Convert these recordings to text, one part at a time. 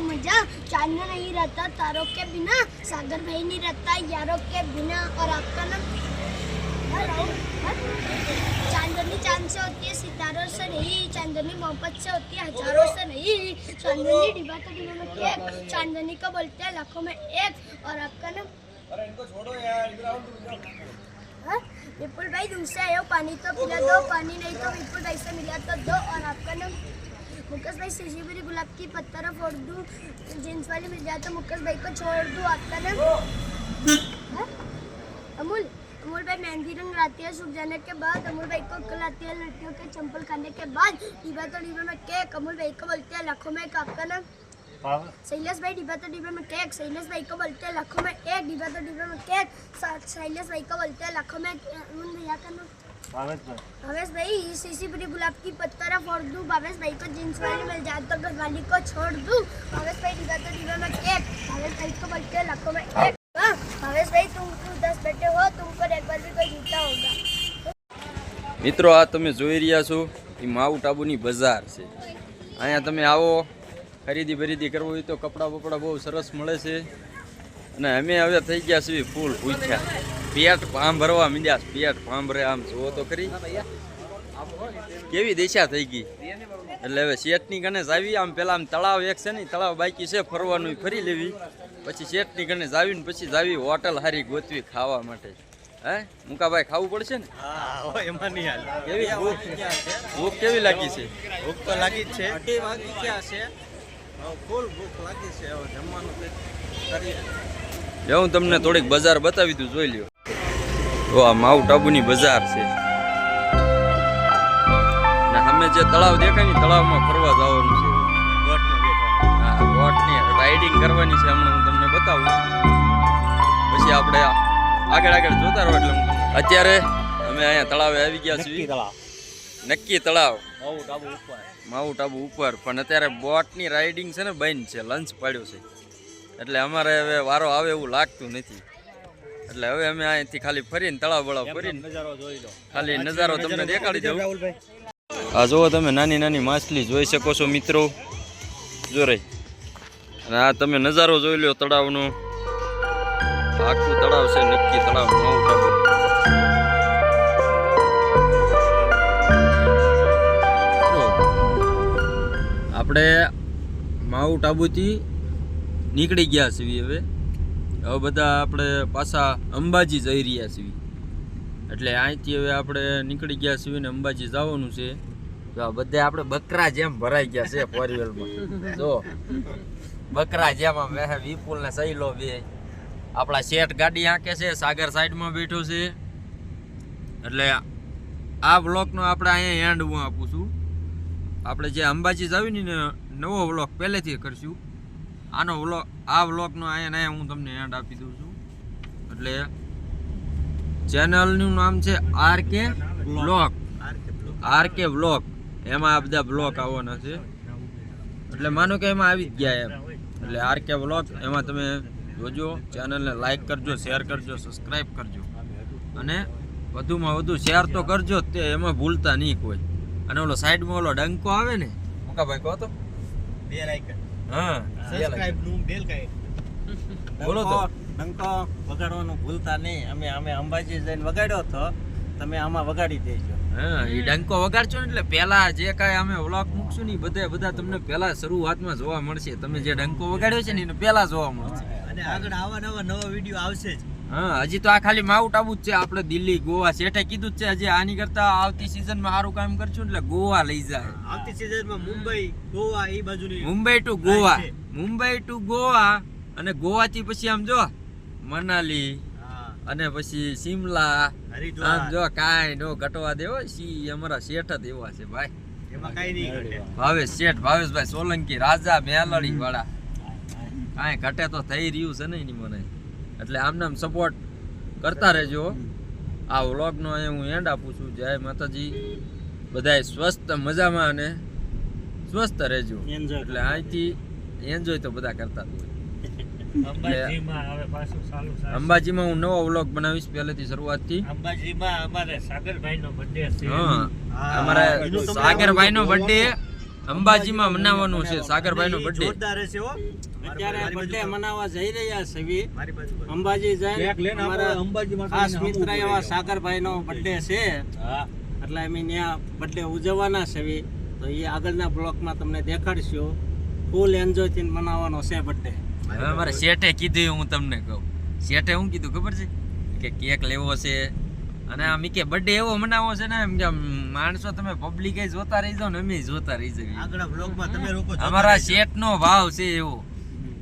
मजा, चांदना नहीं रहता तारों के बिना, सागर भाई नहीं रहता यारों के बिना। और आपका नाम चांदनी चांद से होती है सितारों से नहीं, चांदनी मोहब्बत से होती है हजारों से नहीं, चांदनी डिब्बा तो डिब्बे में केक, चांदनी को बोलते हैं लाखों में एक। और आपका नाम? अरे इनको छोड़ो यार, इधर आओ तुम। विपुल भाई दूसरे आयो, पानी तो पिला दो, पानी नहीं तो विपुल भाई से मिला तो दो। और आपका नाम? मुकेश भाई सीसीबीरी गुलाब की पत्थर फोड़ दूं, जींस वाली मिल जाए तो मुकेश भाई को छोड़ दूं। आपका नाम? अमूल भाई मेहंदी रंग लाती है सूख जाने के बाद, अमूल भाई को अक्ल आती है लड़कियों के चंपल खाने के बाद, डिब्बा तो डिब्बे में केक, अमूल भाई को बोलते हैं लाखों में एक। आपका नाम? शैलेश भाई डिब्बा तो डिब्बे में केक, शैलेश भाई को बोलते हैं लाखों में एक, डिब्बा तो डिब्बे में केक, शैलेश भाई को बोलते हैं लाखों में भैया का नाम? भावेश भाई सीसीबीरी गुलाब की पत्थर फोड़ दूं, भावेश भाई को जींस वाली मिल जाए तो घर वाली को छोड़ दूं, भावेश भाई डिब्बा तो डिब्बे में केक, भावेश भाई को बोलते हैं लाखों में एक। भावेश भाई तुम 10 बेटे हो, तुम पर एक बार भी कोई जीता होगा। મિત્રો આ તમે જોઈ રહ્યા છો એ માઉન્ટ આબુની બજાર છે। અહીંયા તમે આવો ખરીદી બરીદી કરવી હોય તો કપડાં બપડા બહુ સરસ મળે છે। અને અમે હવે થઈ ગયા છીએ ફૂલ ભૂખ્યા, પેટ પામ ભરવા મીડ્યા, પેટ પામ ભરે। આમ જુઓ તો ખરી કેવી દિશા થઈ ગઈ। એટલે હવે શેઠની કને જાવી, આમ પેલા આમ તળાવ એક છે ને તળાવ બાકી છે ફરવાનું, ફરી લેવી, પછી શેઠની કને જાવીને પછી જાવી હોટલ હારી ગોતવી ખાવા માટે। હે મુકાભાઈ ખાવું પડશે ને? હા હોય એમાં નહીં હાલ। કેવી ભૂખ કેવી લાગી છે? ભૂખ તો લાગી જ છે, 2 વાગી ગયા છે, ફૂલ ભૂખ લાગી છે, હવે જમવાનું કરીએ। હું તમને થોડીક બજાર બતાવી દઉં, જોઈ લ્યો। તો આ માઉન્ટ આબુની બજાર છે ને અમે જે તળાવ દેખાય ને તળાવમાં ફરવા જવાનું છે, હા બોટની રાઇડિંગ કરવાની છે, હમણાં હું તમને બતાવું, પછી આપણે આગળ જોતા રહો। એટલે અત્યારે અમે અહીંયા તળાવે આવી ગયા છીએ, નક્કી તળાવ માઉન્ટ આબુ ઉપર, પણ અત્યારે બોટની રાઇડિંગ છે ને બંધ છે, લંચ પાડ્યો છે, એટલે અમારે હવે વારો આવે એવું લાગતું નથી। એટલે હવે અમે અહીંથી ખાલી ફરીને તળાવ બળાવ ફરીને ખાલી નજારો તમને દેખાડી દઉં। આ જુઓ તમે નાની નાની માછલી જોઈ શકો છો મિત્રો, જો રહી, અને આ તમે નજારો જોઈ લો તળાવનો, આખું તળાવ છે નક્કી તળાવ માઉન્ટ આબુ। આપણે માઉન્ટ આબુથી નીકળી ગયા છીએ, હવે બધા આપણે પાછા અંબાજી જઈ રહ્યા છીએ। એટલે અહીંથી હવે આપણે નીકળી ગયા છીએ ને અંબાજી જવાનું છે। તો આ બધા આપણે બકરા જેમ ભરાઈ ગયા છે ફોરવ્હીલમાં, જો બકરા જેમ આમ વિપુલ ને સહેલો બે, આપણા શેઠ ગાડી આંકે છે, સાગર સાઈડમાં બેઠો છે। એટલે આ બ્લોકનો આપણે અહીંયા એન્ડ હું આપું છું। આપણે જે અંબાજી જાવી ને નવો વ્લોગ પહેલેથી કરશું, આનો વ્લોગ આ વ્લોગનો અહીંયા હું તમને એન્ડ આપી દઉં છું। એટલે ચેનલનું નામ છે આરકે વ્લોગ, એમાં આ બધા બ્લોગ આવવાના છે। એટલે માનો કે એમાં આવી જ ગયા એમ, એટલે આરકે વ્લોગ, એમાં તમે જોજો, ચેનલને લાઈક કરજો, શેર કરજો, સબસ્ક્રાઈબ કરજો, અને વધુમાં વધુ શેર તો કરજો જ, તે એમાં ભૂલતા નહીં કોઈ। અને ઓલો સાઈડમાં ઓલો ડંકો આવે ને, મુકાભાઈ કહો તો, બેલ આઇકન, હા સબસ્ક્રાઇબ નું બેલ કાઈ બોલો તો, ડંકો વગાડવાનું ભૂલતા નહીં। અમે અંબાજી જઈને વગાડ્યો તો, તમે આમાં વગાડી દેજો। હા એ ડંકો વગાડજો ને એટલે પેલા જે કાંઈ અમે વ્લોગ મૂકશું ને બધા તમને પેલા શરૂઆતમાં જોવા મળશે। તમે જે ડંકો વગાડ્યો છે ને એને પેલા જોવા મળશે, અને આગળ નવા વિડીયો આવશે જ। હા હજી તો આ ખાલી માઉન્ટ આબુ જ છે, આપણે દિલ્હી ગોવા શેઠે કીધું જ છે, હજી આની કરતા આવતી સિઝનમાં સારું કામ કરશું એટલે ગોવા લઈ જાય। આવતી સિઝનમાં મુંબઈ ગોવા એ બાજુની, મુંબઈ ટુ ગોવા, અને ગોવાથી પછી આમ જો મનાલી અને પછી શિમલા, આમ જો કાંઈ નો ઘટવા દેવો, સી અમારા શેઠ જ એવા છે ભાઈ, એમાં કાઈ નહીં ઘટે। ભાવેશભાઈ સોલંકી, રાજા મેલડી વાળા, કાંઈ ઘટે તો થઈ રહ્યું છે ને એની મને। એટલે આમનામ સપોર્ટ કરતા રહેજો। આ વ્લોગનો અહીંયા હું એન્ડ આપું છું। જય માતાજી, બધાય સ્વસ્થ મજામાં અને સ્વસ્થ રહેજો। એટલે અહીંથી એન્જોય તો બધા કરતા જ હોય। અંબાજીમાં હું નવો વ્લોગ બનાવીશ પહેલેથી શરૂઆતથી। અંબાજીમાં અમારે સાગરભાઈનો બર્થડે છે, હા અમારે સાગરભાઈનો બર્થડે અંબાજીમાં મનાવવાનું છે સાગરભાઈ નો બર્થડે. જોરદાર હશે હો. અત્યારે બર્થડે મનાવવા જઈ રહ્યા છે અંબાજી જઈને અમારા ખાસ મિત્ર એવા સાગરભાઈ નો બર્થડે છે એટલે અમે ત્યાં બર્થડે ઉજવવાના છે તો એ આગળના બ્લોકમાં તમને દેખાડશું. ફૂલ એન્જોય થી મનાવવાનો છે બર્થડે. હવે મારે શેઠે કીધું હું તમને કહું. શેઠે શું કીધું ખબર છે કે કેક લેવો છે અને આમ કે બર્થડે એવો મનાવવો છે ને એમ કે માણસો તમે પબ્લિક જોતા રહી જાવ ને અમે જોતા રહી જઈએ. આગળ બ્લોગમાં તમે લોકો અમારા શેઠ નો ભાવ છે એવો.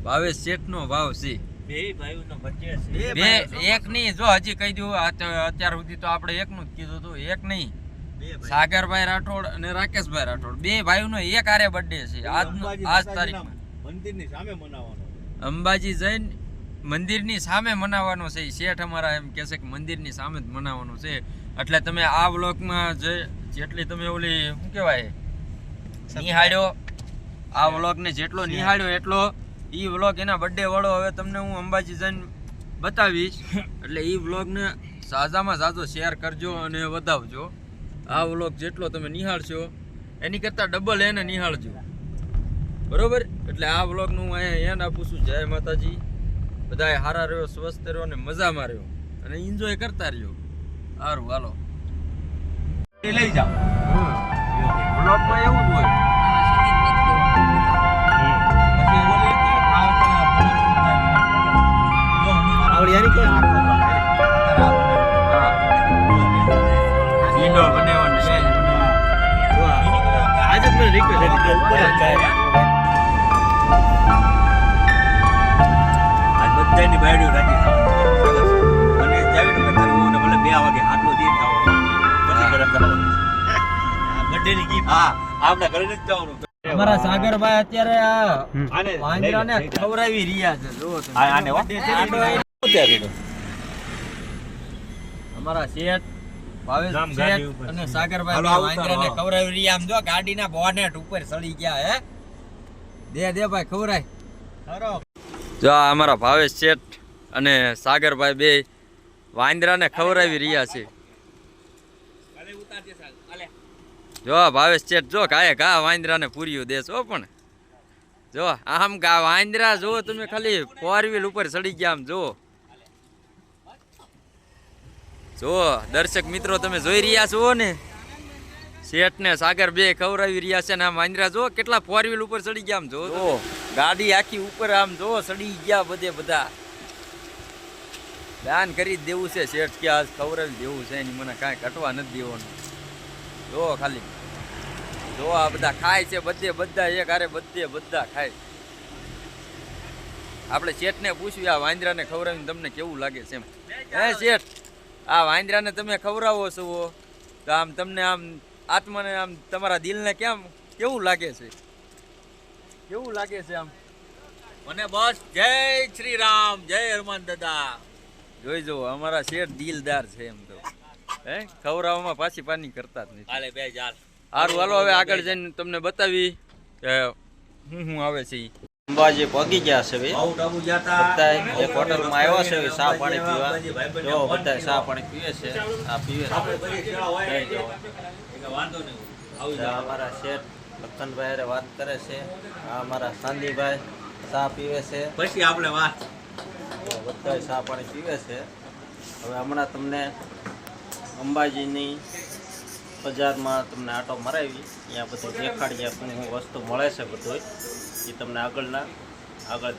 ભાવેશ શેઠ નો ભાવ છે. બે ભાઈઓનો બર્થડે છે. બે એક નહીં જો હજી કહી દઉં અત્યાર સુધી તો આપણે એકનું જ કીધું હતું. એક નહીં, સાગરભાઈ રાઠોડ અને રાકેશભાઈ રાઠોડ બે ભાઈઓનો એક આરે બર્થડે છે આજ તારીખમાં. મંદિરની સામે મનાવવાનો. અંબાજી જઈને મંદિરની સામે મનાવવાનો છે. શેઠ અમારા એમ કહે છે કે મંદિરની સામે જ મનાવવાનો છે. એટલે તમે આ વ્લોગમાં જેટલી તમે ઓલી શું કહેવાય નિહાળ્યો, આ વ્લોગને જેટલો નિહાળ્યો એટલો એ વ્લોગ એના બર્થડે વાળો હવે તમને હું અંબાજી જઈને બતાવીશ. એટલે એ વ્લોગને ઝાઝામાં ઝાઝો શેર કરજો અને વધાવજો. આ વ્લોગ જેટલો તમે નિહાળશો એની કરતાં ડબલ એને નિહાળજો, બરોબર? એટલે આ વ્લોગનું હું અહીંયા એન્ડ આપું છું. જય માતાજી. બધાએ હારા રહ્યો, સ્વસ્થ રહ્યો અને મજામાં રહ્યો અને એન્જોય કરતા રહ્યો. સારું, હાલો લઈ જાઓ. વ્લોગમાં એવું જ હોય. લીલો બનાવવાનો છે. આજે મને રિક્વેસ્ટ હતી કે ઉપર જ જાય. આજ બધાની બાયડીઓ રાજી થવાની અને જાવીને ખાલી ને ભલે 2 વાગે આટલો દીપ થવાનો પછી ગરમ થવાનું. બર્થડેની ગિફ્ટ. હા, આપણા ઘરે જ જવાનું. અમારા સાગરભાઈ અત્યારે આ આને વાંદરાને ખવડાવી રહ્યા છે. જો તમે. આને હો. અમારા શેઠ ભાવેશ નામ ગાડી શેઠ ઉપર. અને સાગરભાઈ હાલો, આવતા વાંદરાને રહો. ખવડાવી રહ્યા. આમ જો ગાડીના બોનેટ ઉપર ચડી ગયા. હે દે ભાઈ ખવડાય. જો આ અમારા ભાવેશ શેઠ અને સાગરભાઈ બે વાંદરાને ખવડાવી રહ્યા છે. જો ભાવેશ શેઠ જો ઘા વાંદરાને પૂર્યું દેશો. પણ જો આમ વાંદરા જો તમે ખાલી 4 વ્હીલ ઉપર ચડી ગયા. આમ જો દર્શક મિત્રો તમે જોઈ રહ્યા છો ને, શેઠ ને સાગર બે ખવડાવી રહ્યા છે ને આમ વાંદરા જો કેટલા 4 વ્હીલ ઉપર ચડી ગયા. આમ જો ગાડી આખી ઉપર આમ જો ચડી ગયા બધા. દાન કરી જ દેવું છે શેઠ કે આજ ખવડાવી દેવું છે એની મને કાંઈ કટવા નથી દેવાનું. જો ખાલી જો આ બધા ખાય છે બધા એક હારે બધા ખાય. આપણે શેઠને પૂછ્યું આ વાંદરાને ખવડાવીને તમને કેવું લાગે છે એમ. હે શેઠ, આ વાંદરાને તમે ખવડાવો છો તો આમ તમને આમ આત્માને આમ તમારા દિલને કેવું લાગે છે? કેવું લાગે છે આમ? મને બસ જય શ્રી રામ, જય હનુમાન દાદા. જોઈ જો અમારા શેઠ દિલદાર છે એમ તો. હે ખવડાવવામાં પાછી કરતા જ નથી. હાલે બે ચાલ. સારું, હાલો હવે આગળ જઈને તમને બતાવી કે હું આવે છે ઈ. અંબાજી પહોંચી ગયા છે ભાઈ. આઉટ આબુ જાતા બધા એક હોટલમાં આવ્યા છે હવે ચા પાણી પીવા. જો બધા ચા પાણી પીવે છે. આ પીવે છે. આપણે બધી સેવા હોય જઈ જો. કે વાંધો નહીં. આવી આ જાવ. અમારા શેઠ લખનભાઈ હારે વાત કરે છે. આ અમારા સાંદીભાઈ ચા પીવે છે. પછી આપણે વાત. બધા ચા પાણી પીવે છે. હવે હમણાં તમને અંબાજીની બજારમાં તમને આટો મરાવી ત્યાં બધું દેખાડીએ શું વસ્તુ મળે છે બધું એ તમને આગળ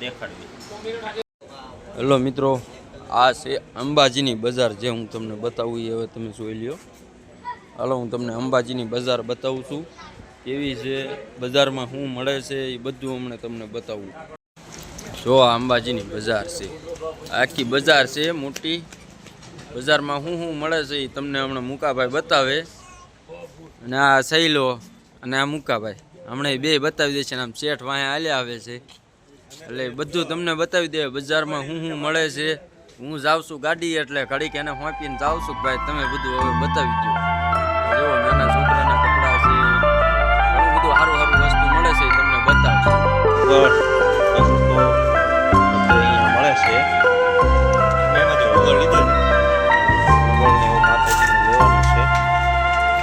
દેખાડવી. હેલો મિત્રો, આ છે અંબાજીની બજાર જે હું તમને બતાવું એ હવે તમે જોઈ લ્યો. હાલો હું તમને અંબાજીની બજાર બતાવું છું કેવી છે, બજારમાં શું મળે છે એ બધું હમણાં તમને બતાવું. જો આ અંબાજીની બજાર છે, આખી બજાર છે મોટી. બજારમાં શું મળે છે એ તમને હમણાં મુકાભાઈ બતાવે. અને આ સૈલો અને આ મુકાભાઈ હમણાં એ બે બતાવી દે છે. આમ શેઠ વાંહે હાલ્યા આવે છે એટલે બધું તમને બતાવી દે બજારમાં શું મળે છે. હું જાઉં છું ગાડી એટલે ઘડીક એને હોંપીને જાઉં છું ભાઈ તમે બધું હવે બતાવી દો. જો નાના છોકરાના કપડાં છે, ઘણું બધું સારું વસ્તુ મળે છે એ તમને બતાવશું. મળે છે એમાંથી ઉગલ લીધો ને. ગોળને એવું માતાજીને લેવાનું છે.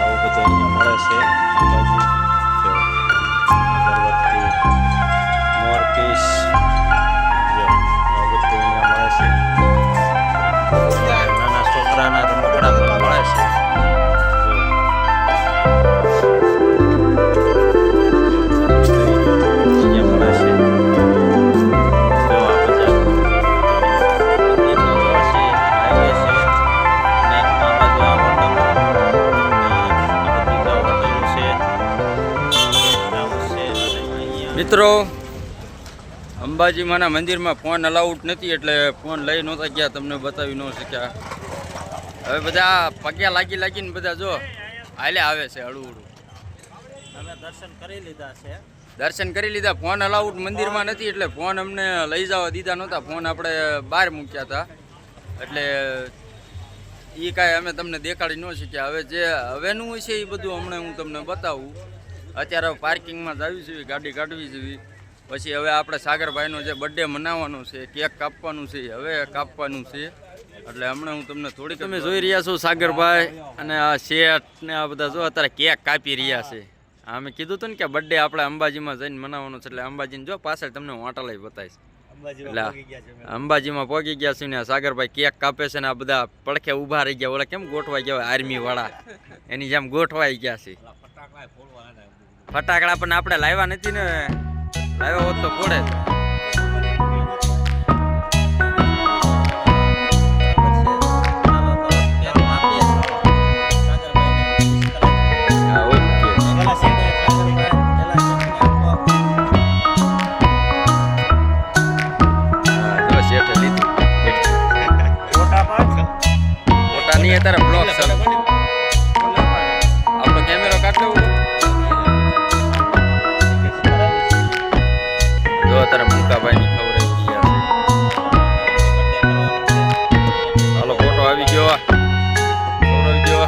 આવું બધું અહીંયા મળે છે. અંબાજી જો. અંબાજીમાના મંદિરમાં ફોન અલાઉડ નથી એટલે ફોન લઈ નહોતા ગયા, તમને બતાવી ન શક્યા. હવે બધા પગ્યા લાગીને બધા જો હાલે આવે છે હળું અમે દર્શન કરી લીધા છે. દર્શન કરી લીધા. ફોન અલાઉડ મંદિરમાં નથી એટલે ફોન અમને લઈ જવા દીધા નહોતા. ફોન આપણે બહાર મૂક્યા હતા એટલે એ કાંઈ અમે તમને દેખાડી ન શક્યા. હવે જે હવેનું છે એ બધું હમણાં હું તમને બતાવું. અત્યારે પાર્કિંગમાં જાવી છે, ગાડી કાઢવી છે. પછી હવે આપણે સાગરભાઈનો જે બર્થડે મનાવવાનો છે, કેક કાપવાનું છે, હવે કાપવાનું છે. એટલે હમણાં હું તમને થોડીક, તમે જોઈ રહ્યા છો સાગરભાઈ અને આ શેઠ ને આ બધા જો અત્યારે કેક કાપી રહ્યા છે. અમે કીધું હતું ને કે બર્થડે આપણે અંબાજીમાં જઈને મનાવવાનો છે એટલે અંબાજીને જો પાછળ તમને હોટલ બતાવીશ. એટલે અંબાજીમાં પહોંચી ગયા છે ને સાગરભાઈ કેક કાપે છે ને આ બધા પડખે ઊભા રહી ગયા. ઓલા કેમ ગોઠવાઈ ગયા આર્મી વાળા એની જેમ ગોઠવાઈ ગયા છે. ફટાકડા પણ આપણે લાવ્યા નથી ને, લાવ્યા હોત તો પડે. તારા બ્લોગ આપણો કેમેરો કાઢો જો તારા મુકાભાઈ ની ખબર આવી ગયા છે. હાલો ફોટો આવી ગયો, આવી ગયો.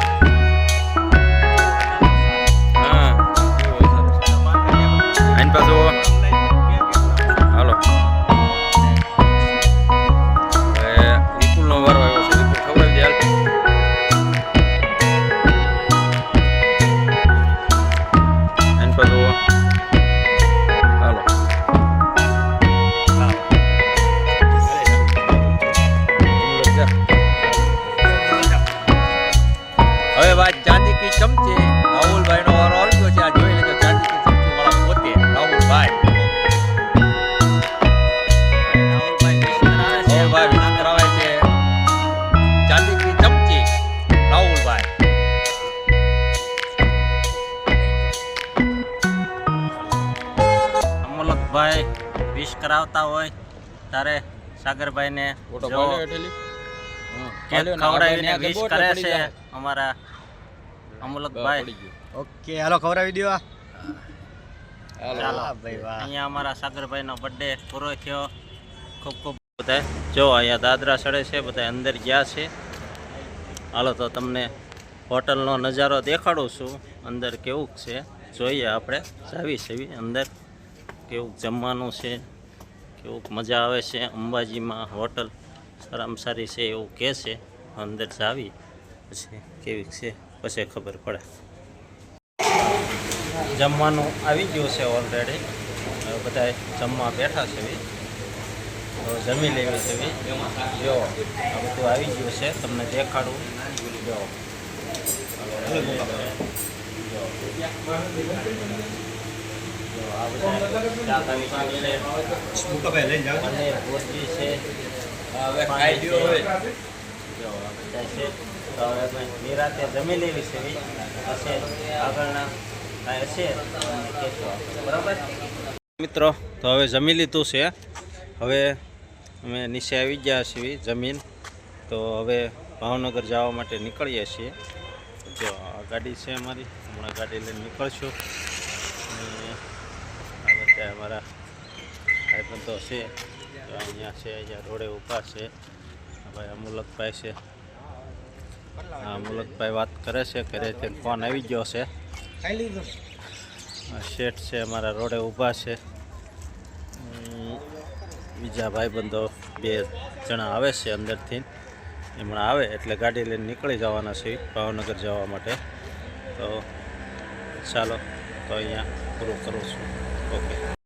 હા આઈન પાછો હાલો. વિપુલ નો વારો આવ્યો છે. વિપુલ ખબર આવી જાય. હવે વાત ચાંદી કી ચમચી રાહુલભાઈ નો વારો આવી ગયો છે. આ જોઈ લેજો ચાંદી કી ચમચી વાળા પોતે રાહુલભાઈ વિશ કરાવે છે. ચાંદી કી ચમચી રાહુલભાઈ. અમોલકભાઈ વિશ કરાવતા હોય તારે સાગરભાઈને કેક ખવડાવીને વિશ કરે છે અમારા અમોલકભાઈ. ઓકે હાલો ખવડાવી દો. ચાલો અહીંયા અમારા સાગરભાઈનો બર્થડે પૂરો થયો. ખૂબ ખૂબ બધા જો અહીંયા દાદરા ચડે છે, બધા અંદર ગયા છે. હાલો તો તમને હોટલનો નજારો દેખાડું છું અંદર કેવું છે. જોઈએ આપણે જાવી સેવી અંદર કેવું જમવાનું છે, કેવું મજા આવે છે. અંબાજીમાં હોટલ સારામાં સારી છે એવું કહે છે. અંદર જાવી પછી કેવી છે પછી ખબર પડે. જમવાનું આવી ગયું છે ઓલરેડી. બધા જમવા બેઠા છે. તો જમી લેવી છે. જો આ બધું આવી ગયું છે, તમને દેખાડું. જો આ બધા શાક આવી ગયું છે, અને રોટલી છે. હવે ખાઈ ગયો હોય જો આ બધા છે. તો હવે નિરાતે જમી લેવી છે. પછી આગળના કાંઈ હશે કહેશો બરાબર મિત્રો. તો હવે જમી લીધું છે. હવે અમે નીચે આવી ગયા છીએ જમીન. તો હવે ભાવનગર જવા માટે નીકળીએ છીએ. જો આ ગાડી છે અમારી, હમણાં ગાડી લઈને નીકળશું. અને આ બધા અમારા ભાઈબંધો છે તો અહીંયા છે, અહીંયા રોડે ઊભા છે. ભાઈ અમોલકભાઈ છે. હા અમોલકભાઈ વાત કરે છે, ઘરેથી ફોન આવી ગયો છે. શેઠ છે અમારા રોડે ઊભા છે. બીજા ભાઈબંધો 2 જણા આવે છે અંદરથી. હમણાં આવે એટલે ગાડી લઈને નીકળી જવાના છે ભાવનગર જવા માટે. તો ચાલો તો અહીંયા પૂરું કરું છું. ઓકે.